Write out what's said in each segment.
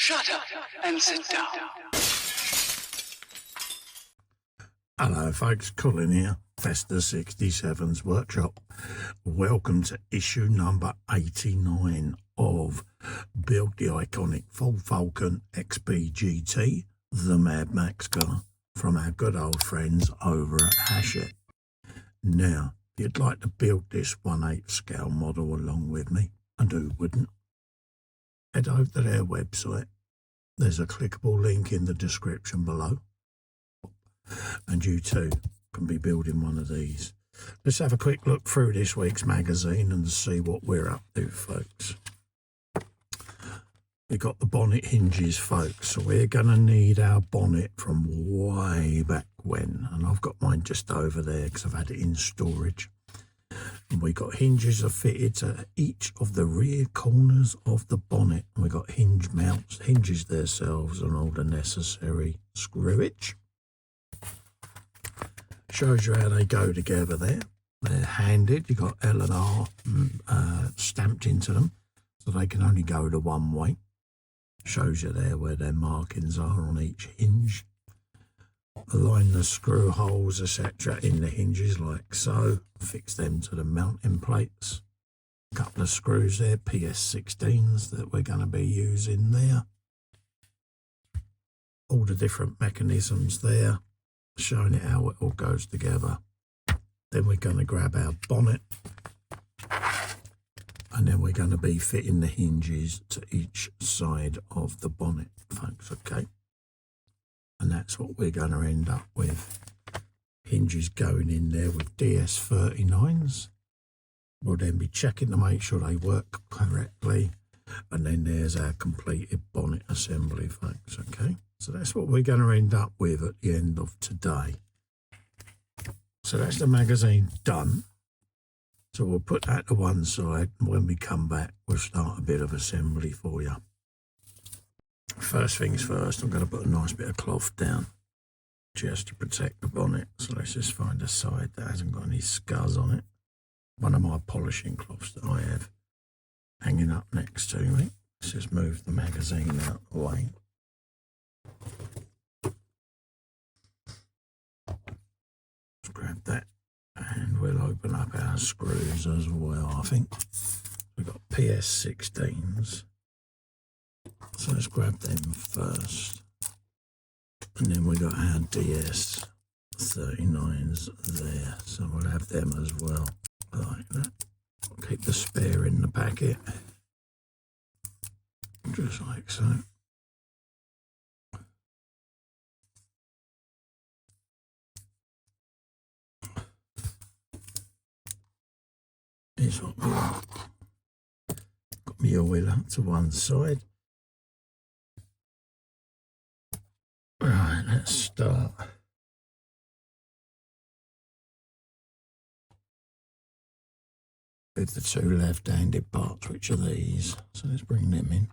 Shut up and sit down. Hello folks, Colin here, Festa 67's workshop. Welcome to issue number 89 of Build the Iconic Ford Falcon XB GT, the Mad Max car, from our good old friends over at Hachette. Now, if you'd like to build this 1/8 scale model along with me, and who wouldn't, head over to their website. There's a clickable link in the description below, and you too can be building one of these. Let's have a quick look through this week's magazine and see what we're up to, folks. We've got the bonnet hinges, folks, so we're going to need our bonnet from way back when, and I've got mine just over there because I've had it in storage. And we got hinges are fitted to each of the rear corners of the bonnet, and we got hinge mounts, hinges themselves, and all the necessary screwage. Shows you how they go together there. They're handed. You've got L and R stamped into them, so they can only go the one way. Shows you there where their markings are on each hinge. Align the screw holes, etc. in the hinges like so. Fix them to the mounting plates. A couple of screws there, PS16s that we're going to be using there. All the different mechanisms there, showing it how it all goes together. Then we're going to grab our bonnet, and then we're going to be fitting the hinges to each side of the bonnet, folks, okay? And that's what we're going to end up with. Hinges going in there with DS39s. We'll then be checking to make sure they work correctly. And then there's our completed bonnet assembly, folks, okay? So that's what we're going to end up with at the end of today. So that's the magazine done. So we'll put that to one side, and when we come back, we'll start a bit of assembly for you. First things first, I'm going to put a nice bit of cloth down just to protect the bonnet. So let's just find a side that hasn't got any scars on it. One of my polishing cloths that I have hanging up next to me. Let's just move the magazine out of the way. Let's grab that, and we'll open up our screws as well. I think we've got PS16s. So let's grab them first. And then we got our DS39s there. So we'll have them as well, like that. Keep the spare in the packet, just like so. Here's what we want. Got my oiler to one side. Right, let's start. With the two left-handed parts, which are these. So let's bring them in.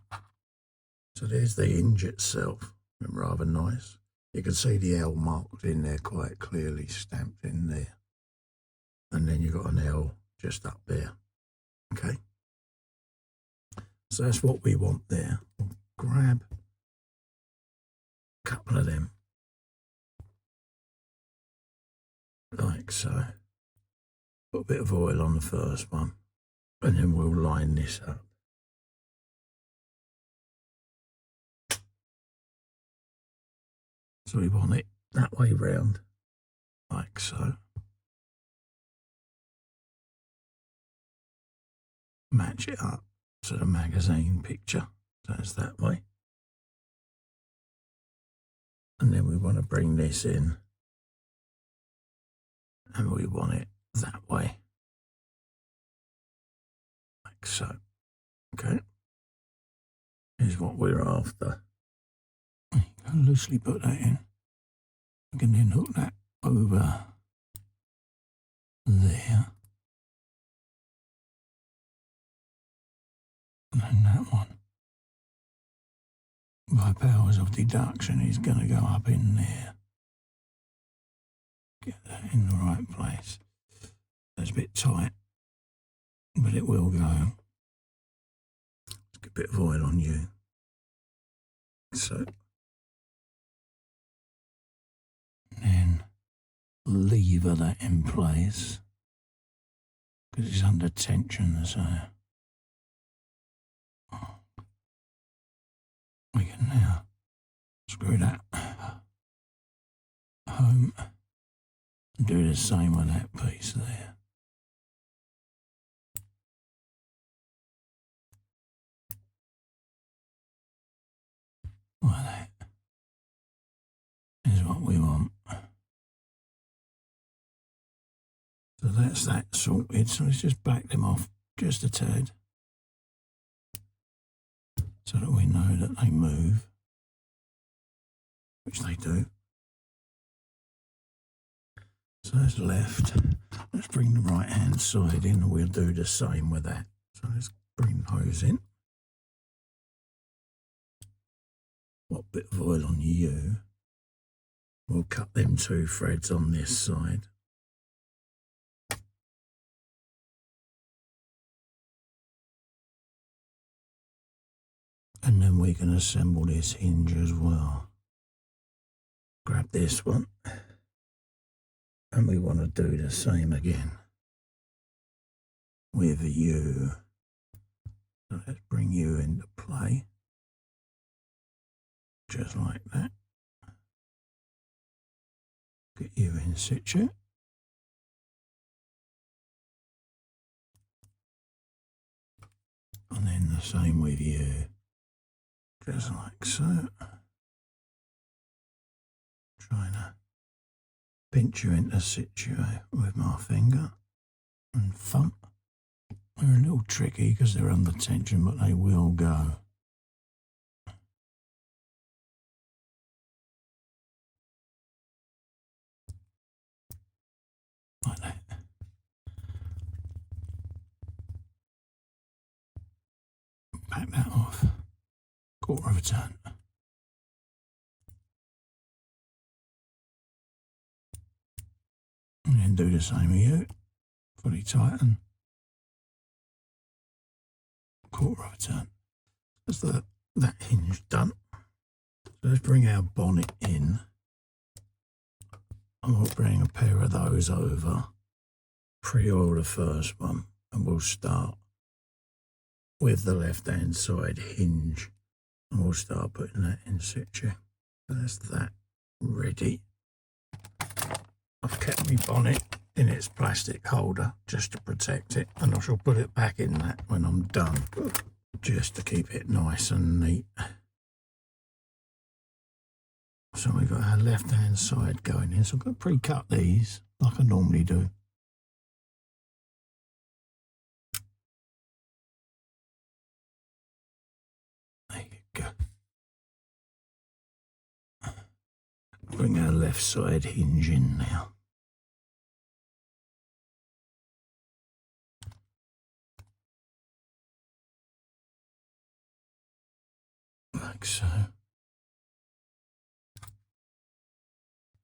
So there's the hinge itself, rather nice. You can see the L marked in there quite clearly, stamped in there. And then you've got an L just up there. Okay. So that's what we want there. We'll grab a couple of them, like so. Put a bit of oil on the first one, and then we'll line this up. So we want it that way round, like so. Match it up to the magazine picture, so it's that way. And then we want to bring this in, and we want it that way, like so. Okay, here's what we're after. You can loosely put that in. We can then hook that over there, and then that one, by powers of deduction, is going to go up in there. Get that in the right place. That's a bit tight, but it will go. Let's get a bit of oil on you. so. And then lever that in place because it's under tension, so we can now screw that home and do the same with that piece there. Like that is what we want. So that's that sorted. So let's just back them off just a tad so that we know that they move, which they do. So that's left. Let's bring the right hand side in and we'll do the same with that. So let's bring those in. What bit of oil on you? We'll cut them 2 threads on this side. And then we can assemble this hinge as well. Grab this one. And we want to do the same again with you. So let's bring you into play. Just like that. Get you in situ. And then the same with you. Just like so. Trying to pinch you into situ with my finger and thumb. They're a little tricky because they're under tension, but they will go. Like that. Back that off. 1/4 of a turn. And then do the same with you. Fully tighten. 1/4 of a turn. That's that hinge done. So let's bring our bonnet in. And we'll bring a pair of those over. Pre-oil the first one. And we'll start with the left-hand side hinge. And we'll start putting that in situ. So that's that ready. I've kept my bonnet in its plastic holder just to protect it, and I shall put it back in that when I'm done, just to keep it nice and neat. So we've got our left hand side going in, so I'm going to pre-cut these like I normally do. There you go. Bring our left side hinge in now. Like so.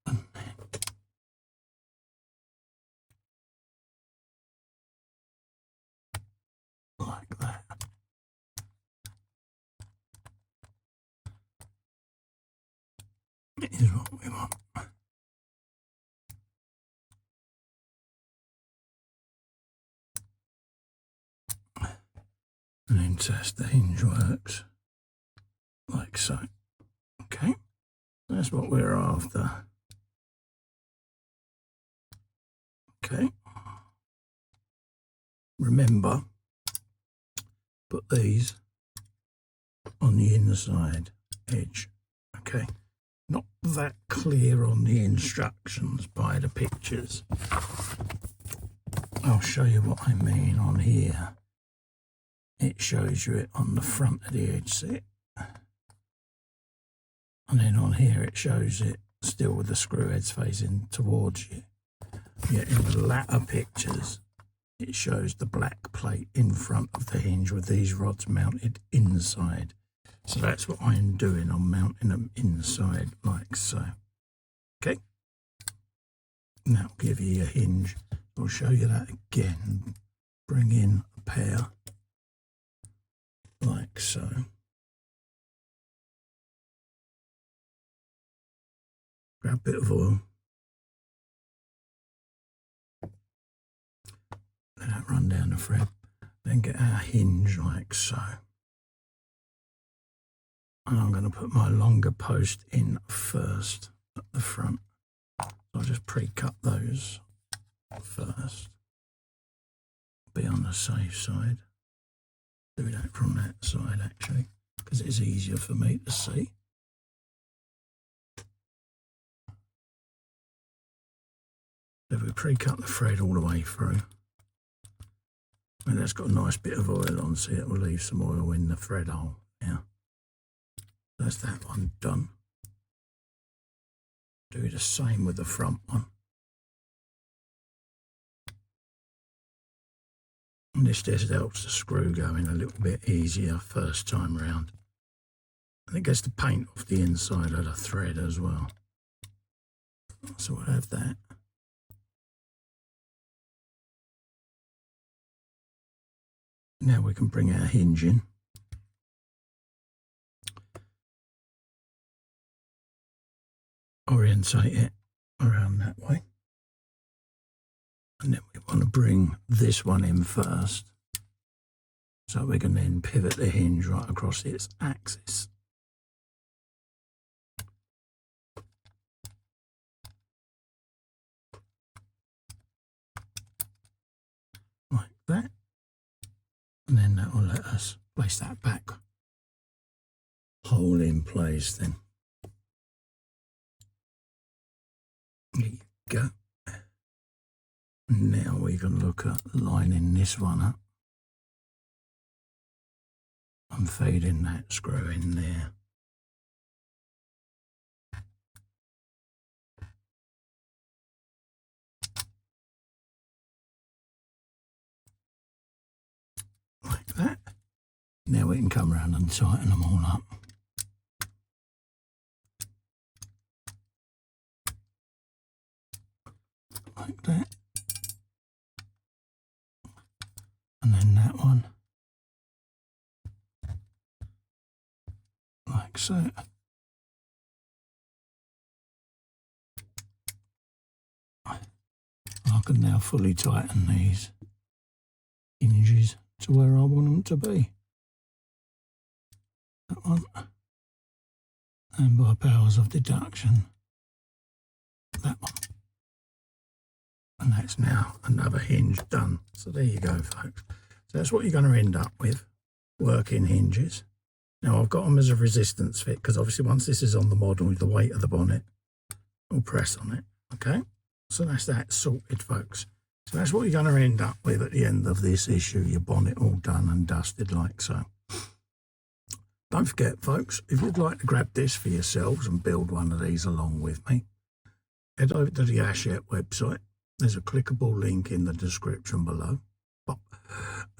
And then like that. It is what we want. And then test the hinge works. Like so. Okay. That's what we're after. Okay. Remember, put these on the inside edge. Okay. Not that clear on the instructions by the pictures. I'll show you what I mean on here. It shows you it on the front of the edge, see it? And then on here it shows it still with the screw heads facing towards you. Yet in the latter pictures, it shows the black plate in front of the hinge with these rods mounted inside. So that's what I'm doing. I'm mounting them inside like so. Okay. And that'll give you your hinge. I'll show you that again. Bring in a pair like so. grab a bit of oil, let that run down the thread, then get our hinge like so. And I'm going to put my longer post in first at the front. I'll just pre-cut those first. Be on the safe side. Do that from that side actually, because it's easier for me to see. If we pre-cut the thread all the way through, and that's got a nice bit of oil on, so it will leave some oil in the thread hole. Yeah. That's that one done. Do the same with the front one. And this just helps the screw go in a little bit easier first time round. And it gets the paint off the inside of the thread as well. So we'll have that. Now we can bring our hinge in. Orientate it around that way. And then we want to bring this one in first, so we can then pivot the hinge right across its axis. Like that. And then that will let us place that back hole in place then. There you go. Now we can look at lining this one up and feeding that screw in there. Like that. Now we can come around and tighten them all up. Like that. And then that one. Like so. I can now fully tighten these hinges to where I want them to be. That one. And by powers of deduction, that one. And that's now another hinge done. So there you go, folks. So that's what you're going to end up with, working hinges. Now I've got them as a resistance fit, because obviously once this is on the model, the weight of the bonnet will press on it. Okay, so that's that sorted, folks. So that's what you're going to end up with at the end of this issue, your bonnet all done and dusted like so. Don't forget, folks, if you'd like to grab this for yourselves and build one of these along with me, head over to the Hachette website. There's a clickable link in the description below,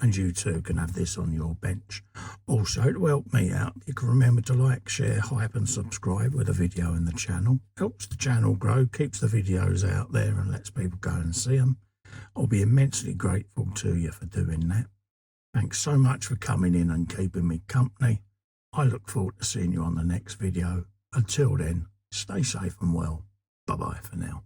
and you too can have this on your bench. Also, to help me out, you can remember to like, share, hype and subscribe with a video in the channel. Helps the channel grow, keeps the videos out there and lets people go and see them. I'll be immensely grateful to you for doing that. Thanks so much for coming in and keeping me company. I look forward to seeing you on the next video. Until then, stay safe and well. Bye-bye for now.